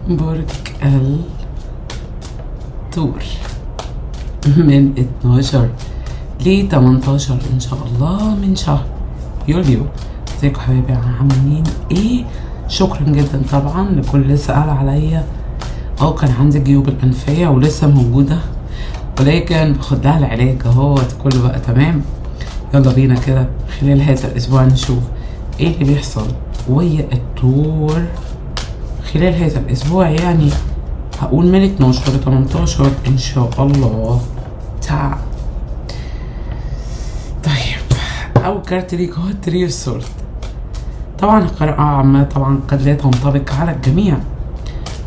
برج الثور من 12 ل 18 ان شاء الله من شهر يوليو. ازيكم حبايبي عاملين ايه؟ شكرا جدا طبعا لكل اللي سأل عليا. كان عندي الجيوب الانفية ولسه موجودة، ولكن باخد لها العلاج اهوت كله بقى تمام. يلا بينا كده خلال هذا الاسبوع نشوف ايه اللي بيحصل ويا الثور خلال هذا الاسبوع، يعني هقول من 12 ل 18 ان شاء الله تعال. طيب اول كارت ليك هو التري اوف سورد. طبعا القراءة عامة طبعا قد لا تنطبق على الجميع،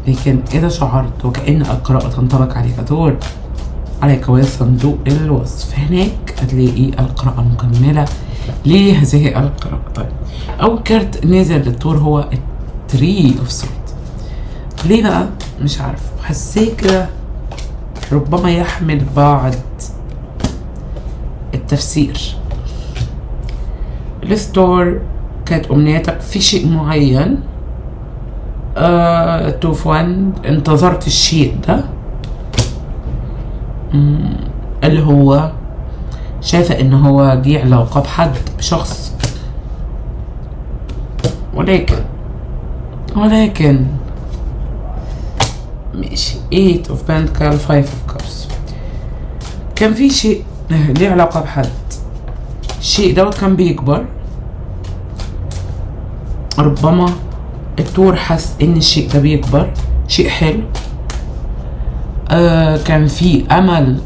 لكن اذا شعرت وكأن القراءة تنطبق عليك ثور، عليك صندوق الوصف، هناك هتلاقي القراءة المكملة لهذه القراءة. طيب اول كارت نازل للثور هو التري اوف سورد. ليه بقى؟ مش عارف، حسيه كده ربما يحمل بعض التفسير. الستور كانت امنيتك في شيء معين، توف وان انتظرت الشيء ده اللي هو شايفة ان هو دي علاقة بحد بشخص، ولكن ماشي 8 of Pentacles 5 of Cups. كان في شيء ليه علاقة بحد، الشيء دوت كان بيكبر، ربما الثور حس ان الشيء ده بيكبر، شيء حلو. كان في امل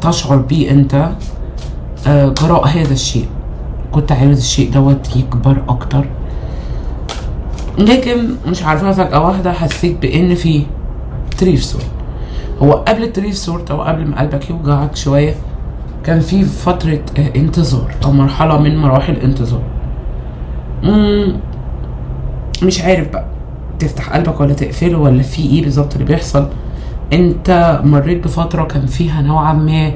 تشعر بيه انت جراء هذا الشيء، كنت عاوز الشيء دوت يكبر اكتر، لكن مش عارفة فجأة واحدة حسيت بان في تريف سورد. هو قبل التريف سورد او قبل ما قلبك يوجعك شوية كان في فترة انتظار او مرحلة من مراحل انتظار. مش عارف بقى تفتح قلبك ولا تقفله ولا في ايه بالظبط اللي بيحصل. انت مريت بفترة كان فيها نوعا ما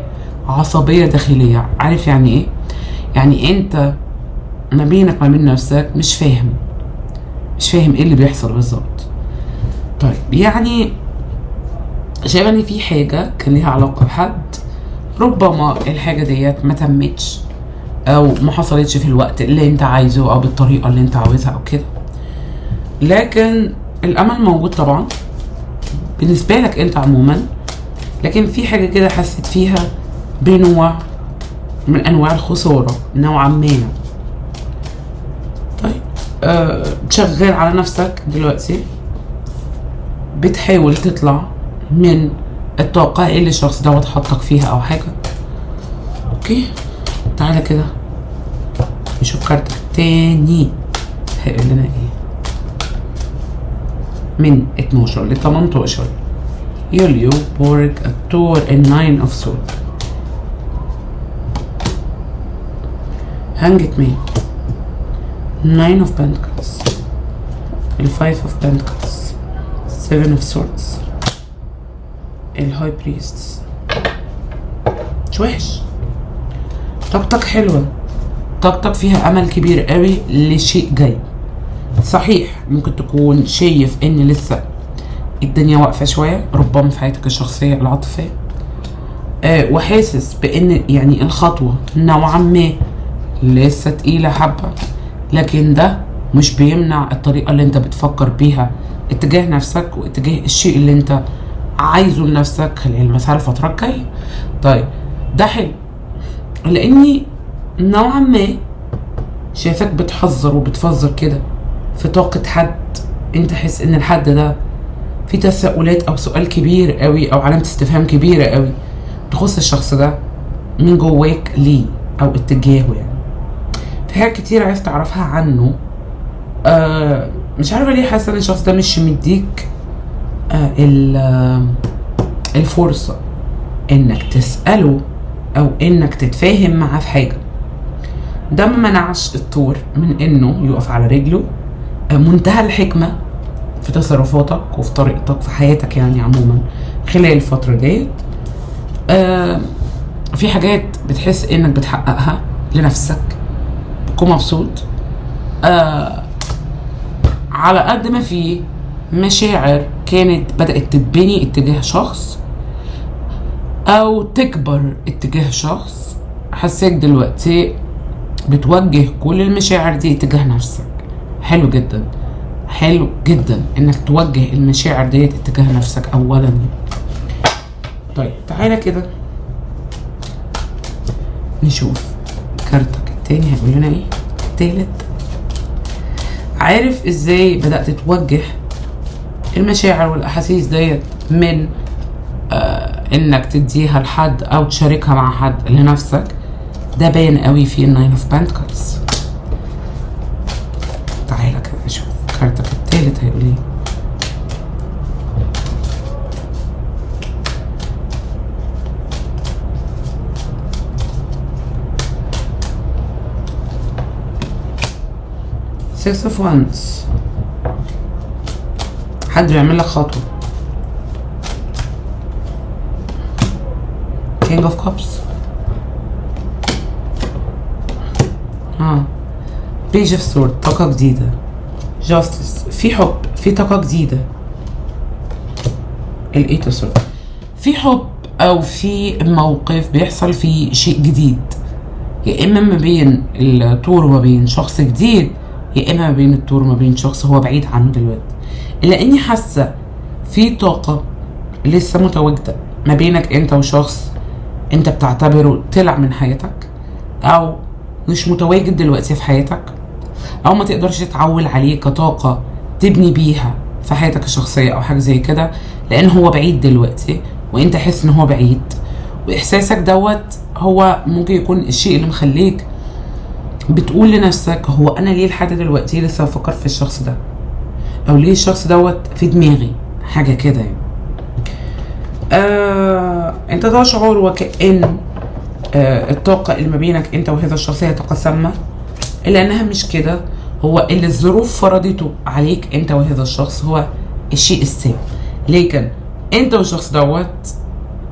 عصبية داخلية، عارف يعني ايه؟ يعني انت ما بينك ما بين نفسك مش فاهم ايه اللي بيحصل بالظبط. طيب يعني شايف ان في حاجة كان ليها علاقة بحد، ربما الحاجة ديت ما تمتش او ما حصلتش في الوقت اللي انت عايزه او بالطريقة اللي انت عاوزها او كده، لكن الامل موجود طبعا بالنسبة لك انت عموما. لكن في حاجة كده حسيت فيها بنوع من انواع الخسارة نوعا ما. طيب شغال على نفسك دلوقتي، بتحاول تطلع من الطاقة اللي الشخص دوت حطك فيها او حاجة. اوكي تعالى كده نشوف كارتك تاني هيقول لنا ايه من 12 ل 18 يوليو. برج الثور الناين اوف سورد، هانجت مين، 9 اوف بنتكلز، الفايف اوف بنتكلز، 7 اوف سوردز، الهاي بريست. مش وحش، طاقتك حلوة، طاقتك فيها امل كبير قوي لشيء جاي. صحيح ممكن تكون شايف ان لسه الدنيا واقفة شوية ربما في حياتك الشخصية العاطفية، وحاسس بان يعني الخطوة نوعا ما لسه تقيلة حبة، لكن ده مش بيمنع الطريقة اللي انت بتفكر بيها اتجاه نفسك واتجاه الشيء اللي انت عايزه لنفسك خلال مثلا الفترة الجاية. طيب ده حلو، لاني نوعا ما شايفك بتحذر وبتفذر كده في طاقة حد، انت حس ان الحد ده في تساؤلات او سؤال كبير قوي او علامة استفهام كبيرة قوي تخص الشخص ده من جواك ليه او اتجاهه. يعني في حاجات كتير عايز تعرفها عنه، مش عارفة ليه حاسة ان الشخص ده مش مديك الفرصة انك تسأله او انك تتفاهم معاه في حاجة. ده ما منعش الثور من انه يقف على رجله، منتهى الحكمة في تصرفاتك وفي طريقتك في حياتك يعني عموما خلال الفترة ديت. في حاجات بتحس انك بتحققها لنفسك بتكون مبسوط، على قد ما في مشاعر كانت بدأت تتبني اتجاه شخص او تكبر اتجاه شخص، حسيت دلوقتي بتوجه كل المشاعر دي اتجاه نفسك. حلو جدا، حلو جدا انك توجه المشاعر دي اتجاه نفسك اولا. طيب تعالى كده نشوف كارتك التاني هيقول لنا ايه. التالت، عارف ازاي بدأت توجه المشاعر والاحاسيس ديت من انك تديها لحد او تشاركها مع حد لنفسك؟ ده باين قوي في الناين اوف بنتكلز. تعالى كده نشوف كارتك التالت هيقول ايه. Six of Wands، حد بيعمل لك خطوة. King of Cups، Page of Swords، طاقة جديدة. Justice، في حب، في طاقة جديدة. Eight of Swords، في حب او في موقف بيحصل فيه شيء جديد، يا اما ما بين الطور وما بين شخص جديد، يا اما ما بين الطور وما بين شخص هو بعيد عنه دلوقتي. الا اني حاسه في طاقه لسه متواجده ما بينك انت وشخص انت بتعتبره طلع من حياتك، او مش متواجد دلوقتي في حياتك، او ما تقدرش تتعول عليه كطاقه تبني بيها في حياتك الشخصيه او حاجه زي كده، لان هو بعيد دلوقتي وانت حس ان هو بعيد. واحساسك دوت هو ممكن يكون الشيء اللي مخليك بتقول لنفسك هو انا ليه لحد دلوقتي لسه بفكر في الشخص ده، او ليه الشخص دوت في دماغي، حاجه كده يعني. انت تشعر وكأن الطاقه اللي ما بينك انت وهذا الشخص هي طاقه سامه، الا انها مش كده. هو اللي الظروف فرضته عليك انت وهذا الشخص هو الشيء السام، لكن انت والشخص دوت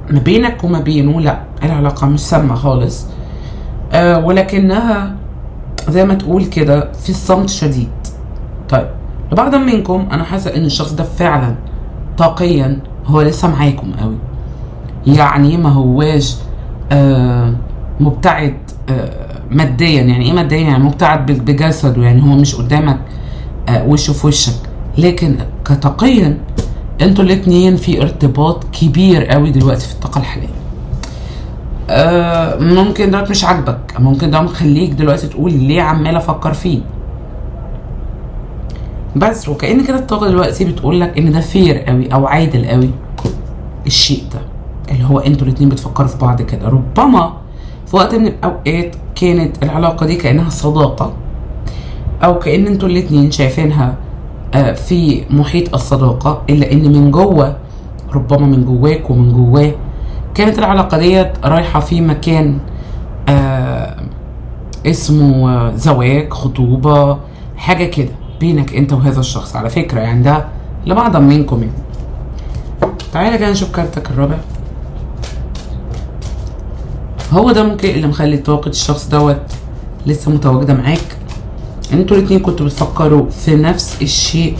ما بينك وما بينه لا، العلاقه مش سامه خالص. ولكنها زي ما تقول كده في الصمت شديد. طيب لبعض منكم انا حاسه ان الشخص ده فعلا طاقيا هو لسه معاكم قوي، يعني ما هواش مبتعد ماديا. يعني ايه ماديا؟ يعني مبتعد بجسده، يعني هو مش قدامك وشه في وشك، لكن كطاقيا انتوا الاتنين في ارتباط كبير قوي دلوقتي في الطاقه الحاليه. ممكن ده مش عاجبك، ممكن ده مخليك دلوقتي تقول ليه عمال افكر فيه، بس وكأن كده الطاقه دلوقتي بتقول لك ان ده فير قوي او عادل قوي الشيء ده اللي هو انتوا الاتنين بتفكروا في بعض كده. ربما في وقت من الاوقات كانت العلاقه دي كانها صداقه، او كأن انتوا الاتنين شايفينها في محيط الصداقه، الا ان من جوه ربما من جواك ومن جواه كانت العلاقة ديت رايحة في مكان اسمه زواج، خطوبة، حاجة كده بينك انت وهذا الشخص على فكرة. يعني ده لبعض منكم يعني. تعالى كده نشوف كارتك الرابع. هو ده ممكن اللي مخلي طاقة الشخص دوت لسه متواجدة معاك. انتوا الاتنين كنتوا بتفكروا في نفس الشيء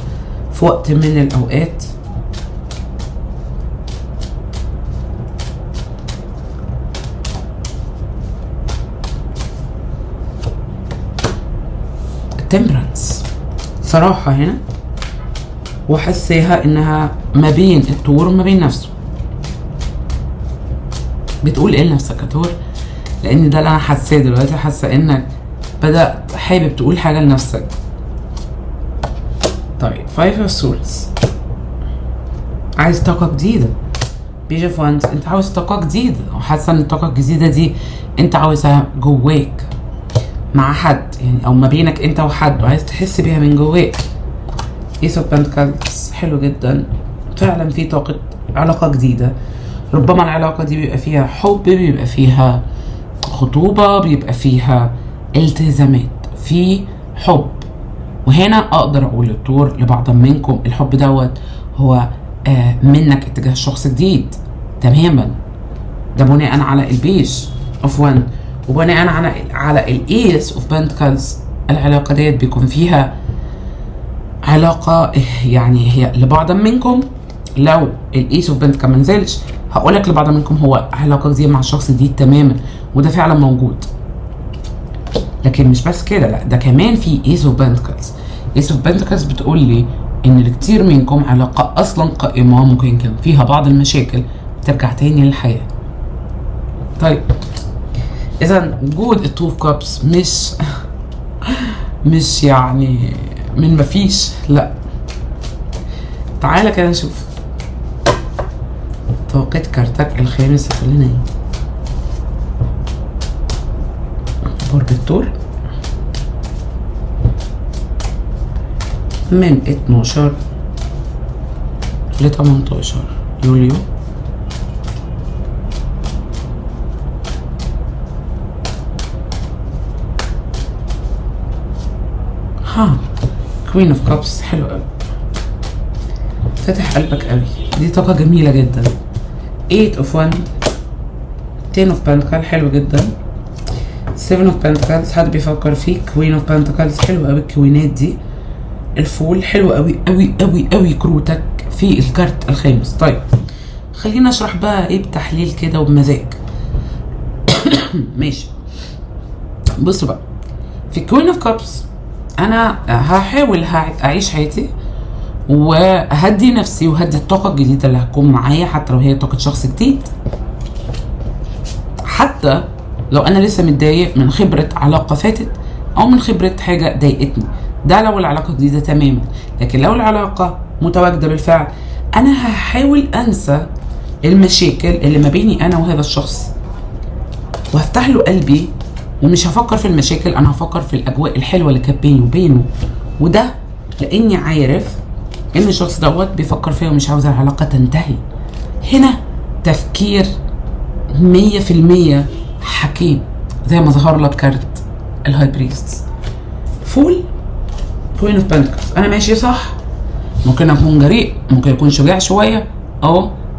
في وقت من الأوقات. تمبرانس صراحة هنا، وحسيها انها ما بين الطور وما بين نفسه. بتقول ايه لنفسك يا طور؟ لان ده اللي انا حاساه دلوقتي، حاسة انك بدأت حابب تقول حاجة لنفسك. طيب Five of Swords، عايز طاقة جديدة. Page of Wands، انت عاوز طاقة جديدة، وحاسة ان الطاقة الجديدة دي انت عاوزها جواك مع حد، يعني او ما بينك انت وحد، وعايز تحس بيها من جواك. Ace of Pentacles، حلو جدا، فعلا في طاقة علاقة جديدة. ربما العلاقة دي بيبقى فيها حب، بيبقى فيها خطوبة، بيبقى فيها التزامات، في حب. وهنا اقدر اقول للطور لبعض منكم الحب دوت هو منك اتجاه شخص جديد تماما. ده بناء على البيج اوف وان، وبناء على الايس اوف بنتكلز. العلاقه ديت بيكون فيها علاقة يعني هي لبعض منكم. لو الايس اوف بنت كان منزلش هقولك لبعض منكم هو علاقة جديدة مع شخص جديد تماما، وده فعلا موجود. لكن مش بس كده، لا ده كمان في ايس اوف بنتكلز. ايس اوف بنتكلز بتقول لي ان الكتير منكم علاقة اصلا قائمة، ممكن كان فيها بعض المشاكل ترجع تاني للحياة. طيب اذا وجود التو اوف كابس مش يعني من مفيش، لا. تعالى كده نشوف توقيت كارتك الخامس خلينا برج الثور من 12 ل 18 يوليو. كوين اوف كابس حلو قوي، فتح قلبك قوي، دي طاقة جميلة جدا. 8 اوف 1، 10 اوف بنتكل حلو جدا، 7 اوف بنتكلز حد بيفكر فيك، كوين اوف بنتكلز حلو قوي الكوينات دي، الفول حلو قوي قوي قوي قوي كروتك في الكارت الخامس. طيب خلينا اشرح بقى ايه بتحليل كده وبمزاج. ماشي، بصوا بقى في كوين اوف كابس انا هحاول اعيش حياتي وهدي نفسي وهدي الطاقة الجديدة اللي هتكون معايا، حتى لو هي طاقة شخص جديد، حتى لو انا لسه متضايق من خبرة علاقة فاتت او من خبرة حاجة ضايقتني. ده لو العلاقة جديدة تماما. لكن لو العلاقة متواجدة بالفعل انا هحاول انسى المشاكل اللي ما بيني انا وهذا الشخص وهفتح له قلبي، ومش هفكر في المشاكل، انا هفكر في الاجواء الحلوة اللي كانت بيني وبينه. وده لاني عارف ان الشخص دوت بيفكر فيا ومش عاوز العلاقة تنتهي. هنا تفكير 100% حكيم، زي ما ظهر لك كارت الهاي بريست. فول كوين اوف بنتكلز، انا ماشي صح، ممكن اكون جريء، ممكن يكون شجاع شويه،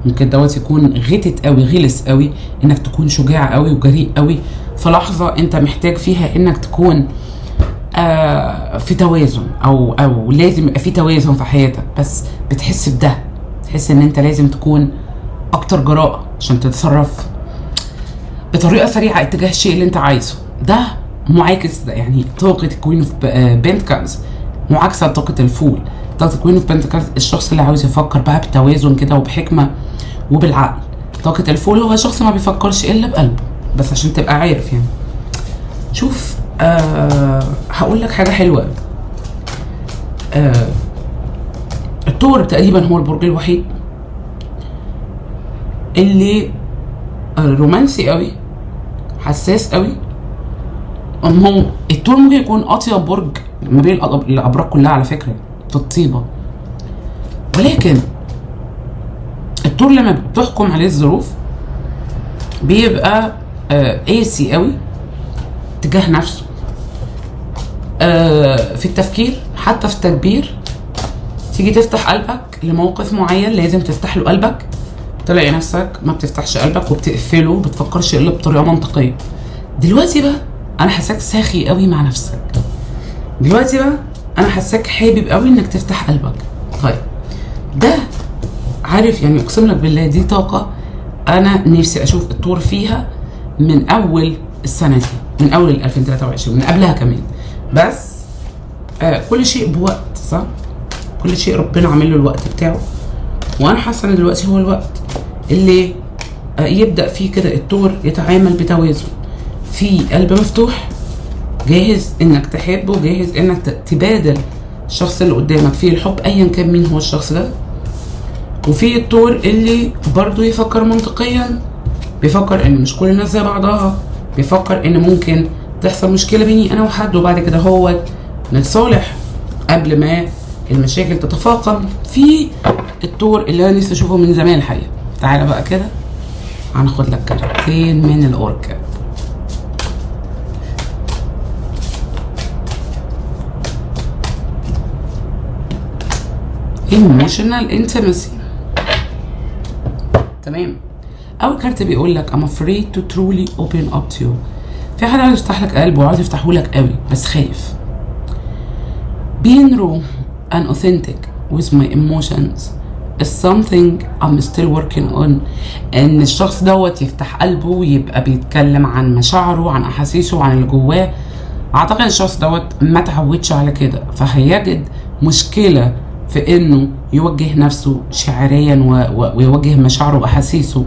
ممكن دوت يكون غتت قوي، غلس قوي، انك تكون شجاع قوي وجريء قوي في لحظه انت محتاج فيها انك تكون في توازن، او لازم يبقى في توازن في حياتك. بس بتحس بده، تحس ان انت لازم تكون اكتر جراءه عشان تتصرف بطريقه سريعه اتجاه الشيء اللي انت عايزه. ده معاكس، ده يعني طاقه كوين اوف بنتكلز معاكسه لطاقه الفول. طاقه كوين اوف بنتكلز الشخص اللي عاوز يفكر بقى بتوازن كده وبحكمه وبالعقل. طاقه الفول هو شخص ما بيفكرش الا بقلبه، بس عشان تبقى عارف يعني. شوف هقول لك حاجه حلوه. الثور تقريبا هو البرج الوحيد اللي رومانسي قوي، حساس قوي. هو الثور ممكن يكون اطيب برج ما بين الابراج كلها على فكره في الطيبه، ولكن الثور لما بتحكم عليه الظروف بيبقى قاسي قوي تجاه نفسه، في التفكير، حتى في التدبير. تيجي تفتح قلبك لموقف معين لازم تفتح له قلبك، تلاقي نفسك ما بتفتحش قلبك وبتقفله، بتفكرش الا بطريقه منطقيه. دلوقتي بقى انا حاساك ساخي قوي مع نفسك، دلوقتي بقى انا حاساك حابب قوي انك تفتح قلبك. طيب ده عارف يعني، اقسم لك بالله دي طاقه انا نفسي اشوف الثور فيها من اول السنه دي، من اول 2023، من قبلها كمان. بس كل شيء بوقت، صح؟ كل شيء ربنا عامل له الوقت بتاعه، وانا حاسه ان دلوقتي هو الوقت اللي يبدا فيه كده الثور يتعامل بتوازن، في قلب مفتوح جاهز انك تحبه، جاهز انك تبادل الشخص اللي قدامك فيه الحب ايا كان مين هو الشخص ده. وفي الثور اللي برضو يفكر منطقيا، بيفكر ان مش كل الناس زي بعضها، بيفكر ان ممكن تحصل مشكله بيني انا وحد وبعد كده هو نتصالح قبل ما المشاكل تتفاقم. في الثور اللي انا نفسي اشوفه من زمان الحقيقه. تعالى بقى كده هناخد لك كارتين من الاوركا. emotional intimacy. تمام. اول كارت بيقول لك I'm afraid to truly open up to you. في حد عايز يفتح لك قلبه وعايز يفتحه لك قوي بس خايف. being raw and authentic with my emotions is something I'm still working on. ان الشخص دوت يفتح قلبه ويبقى بيتكلم عن مشاعره، عن احاسيسه، وعن اللي جواه. اعتقد الشخص دوت ما تعودش على كده، فهيجد مشكلة في انه يوجه نفسه شعريا ويوجه مشاعره واحاسيسه،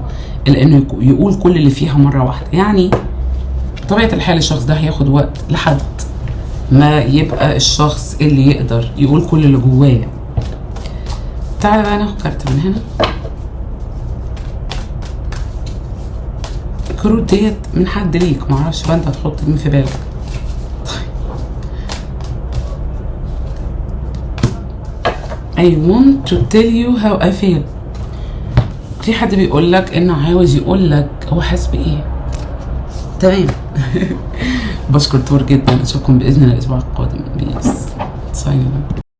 الا انه يقول كل اللي فيها مرة واحدة. يعني بطبيعة الحال الشخص ده هياخد وقت لحد ما يبقى الشخص اللي يقدر يقول كل اللي جواه. تعالى بقى ناخد كارت من هنا. الكروت ديت من حد ليك، معرفش بقى انت هتحط مين في بالك. I want to tell you how I feel. في حد بيقول لك انه عاوز يقول لك هو حاسس بايه. تمام. بشكر تور جدا، اشوفكم باذن الله الاسبوع القادم. بيس. سايلنت.